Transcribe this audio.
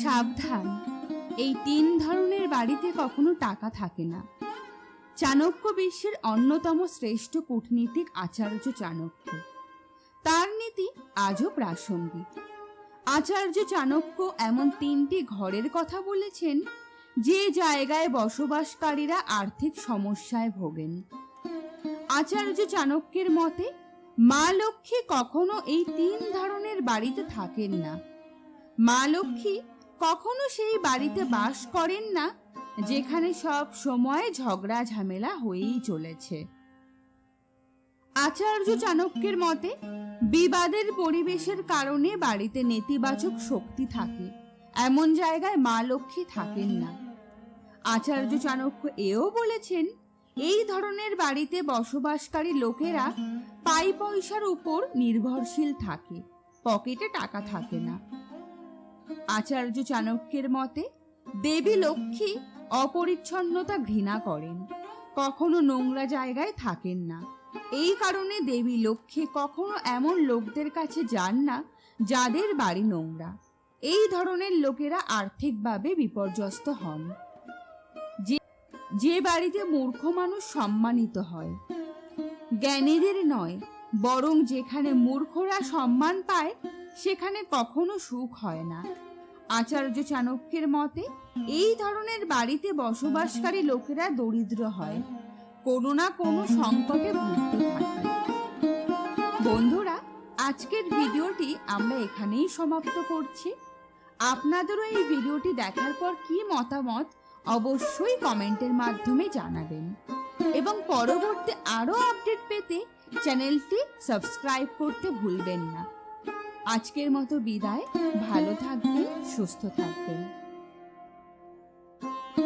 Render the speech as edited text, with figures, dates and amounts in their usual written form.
সাবধান, এই তিন ধরনের বাড়িতে কখনো টাকা থাকে না। চাণক্য বিশ্বের অন্যতম শ্রেষ্ঠ কূটনীতিক আচার্য চাণক্য। তার নীতি আজও প্রাসঙ্গিক। আচার্য চাণক্য এমন তিনটি ঘরের কথা বলেছেন যে জায়গায় বসবাসকারীরা আর্থিক সমস্যায় ভোগেন। আচার্য চাণক্যের মতে মা লক্ষ্মী কখনো এই তিন ধরনের বাড়িতে থাকেন না। মা লক্ষ্মী কখনো সেই বাড়িতে বাস করেন না যেখানে সব সময় ঝগড়া ঝামেলা হয়েই চলেছে। আচার্য চাণক্যের মতে বিবাদের পরিবেশের কারণে বাড়িতে নেতিবাচক শক্তি থাকে, এমন জায়গায় মা লক্ষ্মী থাকেন না। আচার্য চাণক্য এও বলেছেন এই ধরনের বাড়িতে বসবাসকারী লোকেরা পাই পয়সার উপর নির্ভরশীল থাকে, পকেটে টাকা থাকে না। আচার্য চাণক্যের মতে দেবী লক্ষ্মী অপরিচ্ছন্নতা ঘৃণা করেন, কখনো নোংরা জায়গায় থাকেন না। এই কারণে দেবী লক্ষ্মী কখনো এমন লোকদের কাছে যান না যাদের বাড়ি নোংরা। এই ধরনের লোকেরা আর্থিকভাবে বিপর্যস্ত হন। যে বাড়িতে মূর্খ মানুষ সম্মানিত হয়, জ্ঞানীদের নয়, বরং যেখানে মূর্খরা সম্মান পায় সেখানে কখনো সুখ হয় না। আচার্য চাণক্যের মতে এই ধরনের বাড়িতে বসবাসকারী লোকেরা দরিদ্র হয়, কোনো না কোনো সংকটে ভুগতে থাকে। বন্ধুরা, আজকের ভিডিওটি আমরা এখানেই সমাপ্ত করছি। আপনাদেরও এই ভিডিওটি দেখার পর কি মতামত অবশ্যই কমেন্টের মাধ্যমে জানাবেন এবং পরবর্তী আরো আপডেট পেতে চ্যানেলটি সাবস্ক্রাইব করতে ভুলবেন না। আজকের মতো বিদায়। ভালো থাকবেন, সুস্থ থাকবেন।